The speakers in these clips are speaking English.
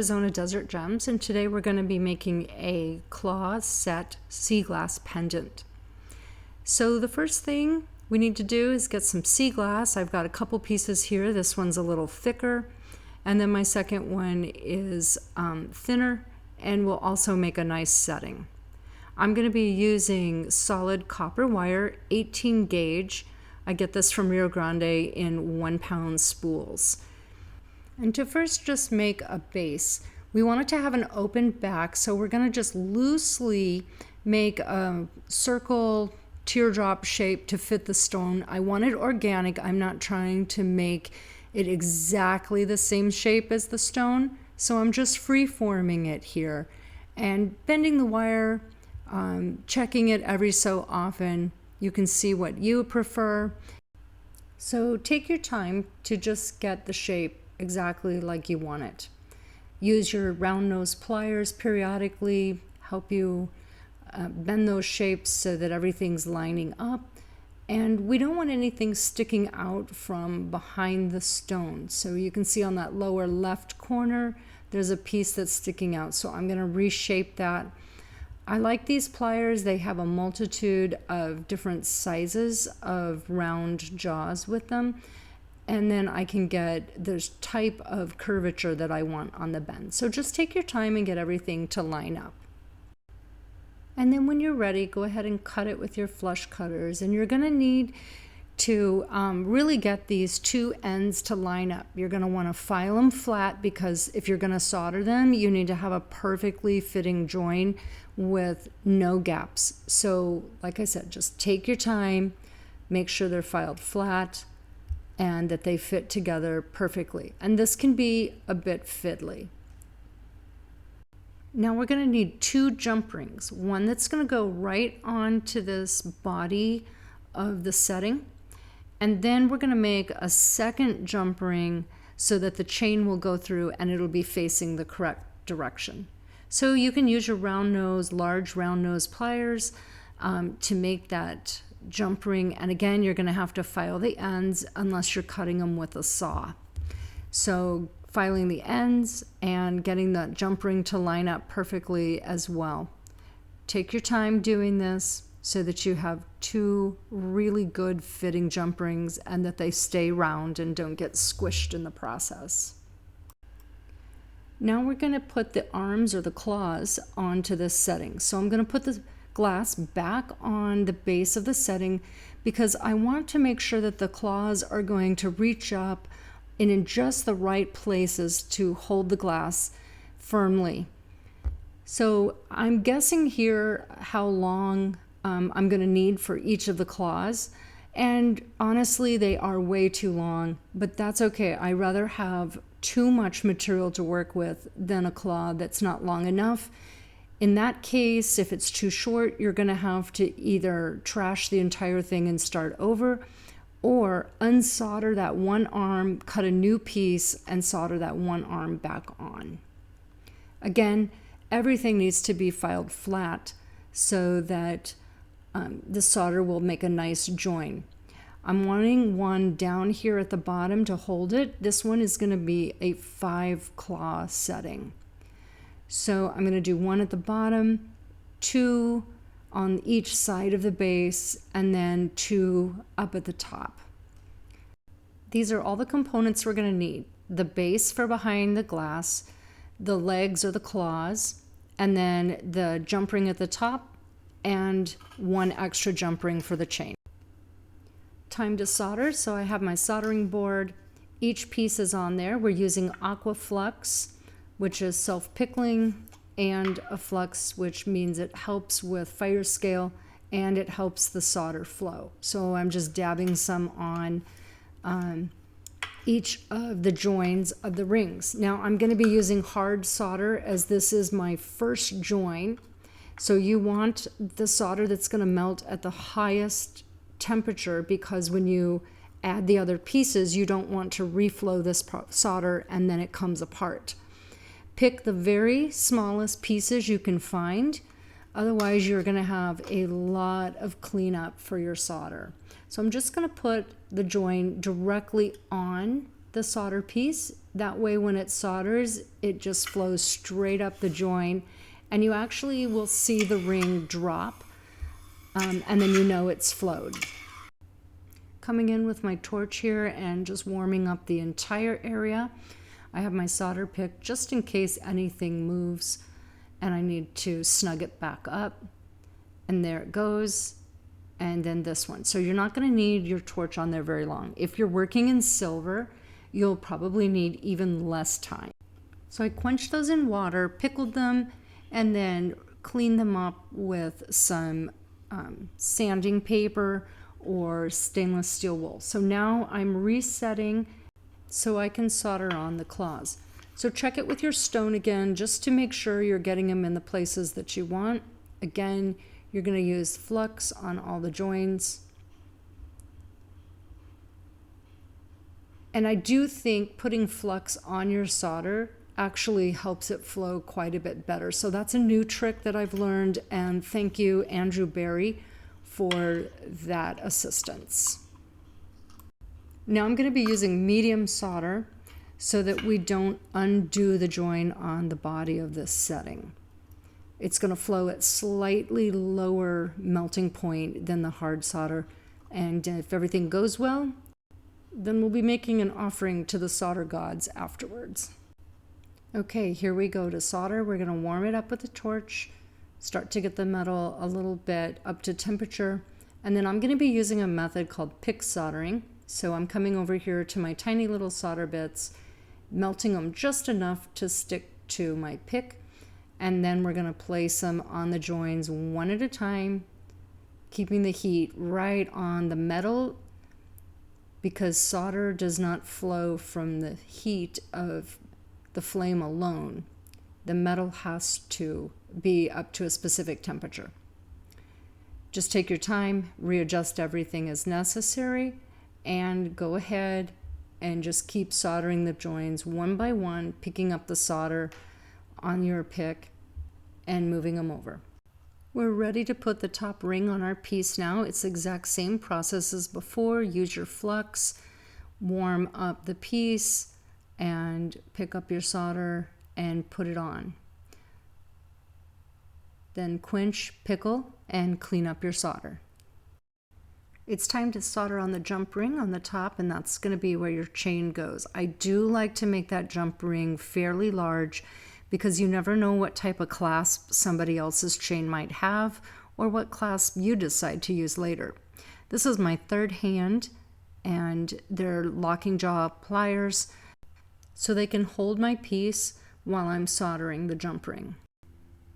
Arizona Desert Gems, and today we're going to be making a claw set sea glass pendant. So the first thing we need to do is get some sea glass. I've got a couple pieces here. This one's a little thicker, and then my second one is thinner, and will also make a nice setting. I'm going to be using solid copper wire, 18 gauge. I get this from Rio Grande in 1 pound spools. And to first just make a base, we want it to have an open back, so we're going to just loosely make a circle teardrop shape to fit the stone. I want it organic. I'm not trying to make it exactly the same shape as the stone, so I'm just free-forming it here and bending the wire, checking it every so often. You can see what you prefer. So take your time to just get the shape exactly like you want it. Use your round nose pliers periodically, help you bend those shapes so that everything's lining up. And we don't want anything sticking out from behind the stone. So you can see on that lower left corner, there's a piece that's sticking out. So I'm going to reshape that. I like these pliers. They have a multitude of different sizes of round jaws with them. And then I can get this type of curvature that I want on the bend. So just take your time and get everything to line up. And then when you're ready, go ahead and cut it with your flush cutters. And you're going to need to really get these two ends to line up. You're going to want to file them flat, because if you're going to solder them, you need to have a perfectly fitting join with no gaps. So like I said, just take your time, make sure they're filed flat and that they fit together perfectly. And this can be a bit fiddly. Now we're going to need 2 jump rings, one that's going to go right onto this body of the setting, and then we're going to make a second jump ring so that the chain will go through and it'll be facing the correct direction. So you can use your large round nose pliers to make that jump ring, and again you're going to have to file the ends unless you're cutting them with a saw. So filing the ends and getting the jump ring to line up perfectly as well. Take your time doing this so that you have 2 really good fitting jump rings and that they stay round and don't get squished in the process. Now we're going to put the arms or the claws onto this setting. So I'm going to put the glass back on the base of the setting because I want to make sure that the claws are going to reach up and in just the right places to hold the glass firmly. So I'm guessing here how long I'm going to need for each of the claws, and honestly they are way too long, but that's okay. I rather have too much material to work with than a claw that's not long enough. In that case, if it's too short, you're going to have to either trash the entire thing and start over, or unsolder that one arm, cut a new piece, and solder that one arm back on. Again, everything needs to be filed flat so that the solder will make a nice join. I'm wanting one down here at the bottom to hold it. This one is going to be a 5 claw setting. So I'm going to do 1 at the bottom, 2 on each side of the base, and then 2 up at the top. These are all the components we're going to need. The base for behind the glass, the legs or the claws, and then the jump ring at the top, and 1 extra jump ring for the chain. Time to solder. So I have my soldering board. Each piece is on there. We're using Aquaflux, which is self-pickling, and a flux, which means it helps with fire scale and it helps the solder flow. So I'm just dabbing some on each of the joins of the rings. Now I'm going to be using hard solder as this is my first join. So you want the solder that's going to melt at the highest temperature, because when you add the other pieces, you don't want to reflow this solder and then it comes apart. Pick the very smallest pieces you can find. Otherwise, you're going to have a lot of cleanup for your solder. So I'm just going to put the join directly on the solder piece That way when it solders, it just flows straight up the joint, and you actually will see the ring drop, and then you know it's flowed. Coming in with my torch here and just warming up the entire area. I have my solder pick just in case anything moves and I need to snug it back up. And there it goes. And then this one. So you're not going to need your torch on there very long. If you're working in silver, you'll probably need even less time. So I quenched those in water, pickled them, and then cleaned them up with some sanding paper or stainless steel wool. So now I'm resetting so I can solder on the claws. So check it with your stone again just to make sure you're getting them in the places that you want. Again, you're going to use flux on all the joins. And I do think putting flux on your solder actually helps it flow quite a bit better. So that's a new trick that I've learned, and thank you, Andrew Barry, for that assistance. Now I'm going to be using medium solder so that we don't undo the join on the body of this setting. It's going to flow at slightly lower melting point than the hard solder, and if everything goes well, then we'll be making an offering to the solder gods afterwards. Okay, here we go to solder. We're going to warm it up with a torch, start to get the metal a little bit up to temperature, and then I'm going to be using a method called pick soldering. So I'm coming over here to my tiny little solder bits, melting them just enough to stick to my pick, and then we're going to place them on the joins one at a time, keeping the heat right on the metal, because solder does not flow from the heat of the flame alone. The metal has to be up to a specific temperature. Just take your time, readjust everything as necessary, and go ahead and just keep soldering the joins one by one, picking up the solder on your pick and moving them over. We're ready to put the top ring on our piece now. It's the exact same process as before. Use your flux, warm up the piece, and pick up your solder and put it on. Then quench, pickle, and clean up your solder. It's time to solder on the jump ring on the top, and that's going to be where your chain goes. I do like to make that jump ring fairly large because you never know what type of clasp somebody else's chain might have or what clasp you decide to use later. This is my third hand, and they're locking jaw pliers so they can hold my piece while I'm soldering the jump ring.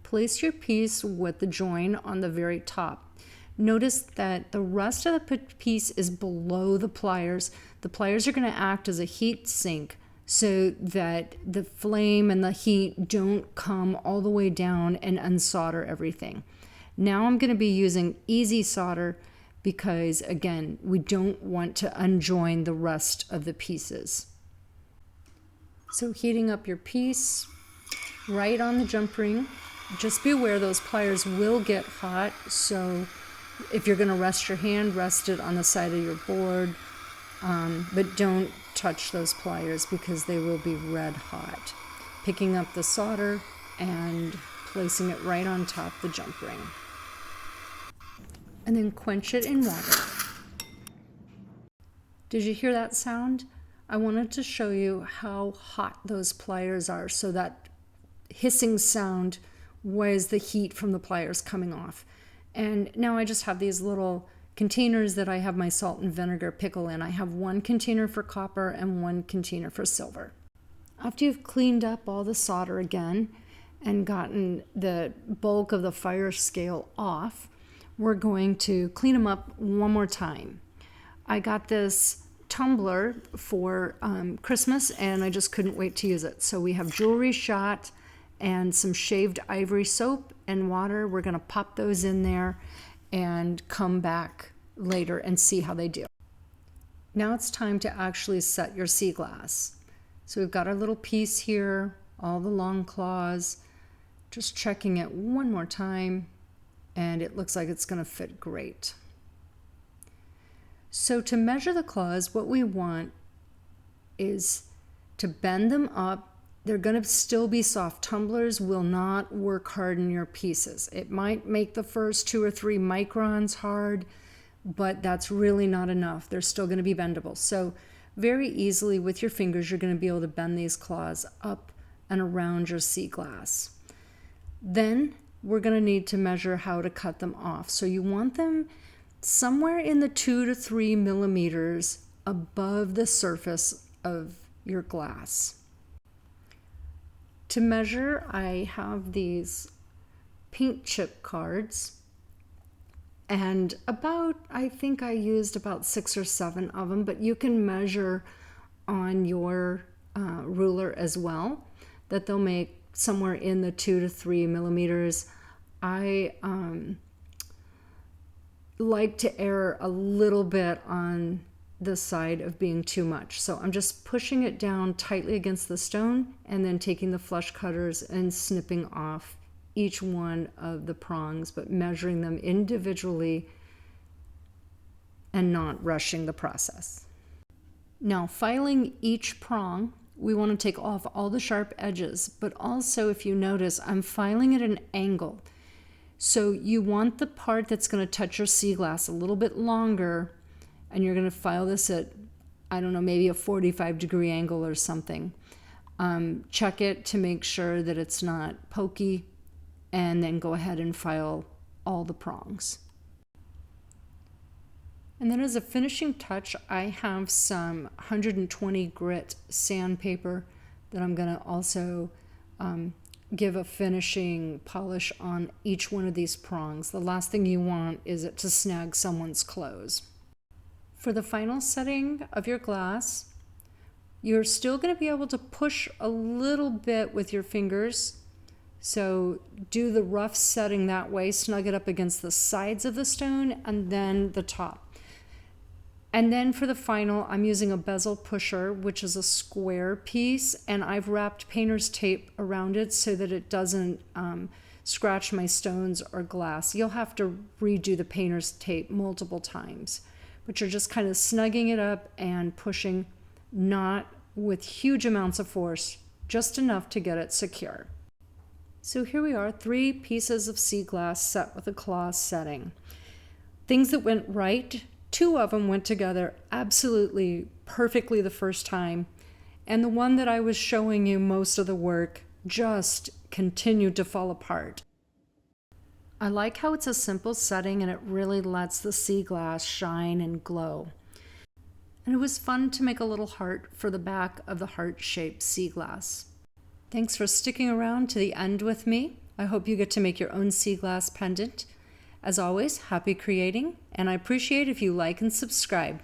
Place your piece with the join on the very top. Notice that the rest of the piece is below the pliers. The pliers are going to act as a heat sink so that the flame and the heat don't come all the way down and unsolder everything. Now I'm going to be using easy solder because, again, we don't want to unjoin the rest of the pieces. So heating up your piece right on the jump ring. Just be aware those pliers will get hot, so if you're going to rest your hand, rest it on the side of your board, but don't touch those pliers because they will be red hot. Picking up the solder and placing it right on top the jump ring. And then quench it in water. Did you hear that sound? I wanted to show you how hot those pliers are, so that hissing sound was the heat from the pliers coming off. And now I just have these little containers that I have my salt and vinegar pickle in. I have one container for copper and one container for silver. After you've cleaned up all the solder again and gotten the bulk of the fire scale off, we're going to clean them up one more time. I got this tumbler for Christmas, and I just couldn't wait to use it. So we have jewelry shot and some shaved ivory soap and water. We're going to pop those in there and come back later and see how they do. Now it's time to actually set your sea glass. So we've got our little piece here, all the long claws, just checking it one more time, and it looks like it's going to fit great. So to measure the claws, what we want is to bend them up. They're going to still be soft. Tumblers will not work hard in your pieces. It might make the first 2 or 3 microns hard, but that's really not enough. They're still going to be bendable. So very easily with your fingers, you're going to be able to bend these claws up and around your sea glass. Then we're going to need to measure how to cut them off. So you want them somewhere in the 2 to 3 millimeters above the surface of your glass. To measure, I have these paint chip cards, and I think I used about 6 or 7 of them, but you can measure on your ruler as well, that they'll make somewhere in the 2 to 3 millimeters. I like to err a little bit on the side of being too much. So I'm just pushing it down tightly against the stone and then taking the flush cutters and snipping off each one of the prongs, but measuring them individually and not rushing the process. Now, filing each prong, we want to take off all the sharp edges, but also if you notice, I'm filing at an angle. So you want the part that's going to touch your sea glass a little bit longer, and you're going to file this at, I don't know, maybe a 45-degree angle or something. Check it to make sure that it's not pokey, and then go ahead and file all the prongs. And then as a finishing touch, I have some 120 grit sandpaper that I'm going to also give a finishing polish on each one of these prongs. The last thing you want is it to snag someone's clothes. For the final setting of your glass, you're still going to be able to push a little bit with your fingers. So do the rough setting that way, snug it up against the sides of the stone and then the top. And then for the final, I'm using a bezel pusher, which is a square piece, and I've wrapped painter's tape around it so that it doesn't scratch my stones or glass. You'll have to redo the painter's tape multiple times, but you're just kind of snugging it up and pushing, not with huge amounts of force, just enough to get it secure. So here we are, 3 pieces of sea glass set with a claw setting. Things that went right, 2 of them went together absolutely perfectly the first time, and the one that I was showing you most of the work just continued to fall apart. I like how it's a simple setting and it really lets the sea glass shine and glow. And it was fun to make a little heart for the back of the heart-shaped sea glass. Thanks for sticking around to the end with me. I hope you get to make your own sea glass pendant. As always, happy creating, and I appreciate if you like and subscribe.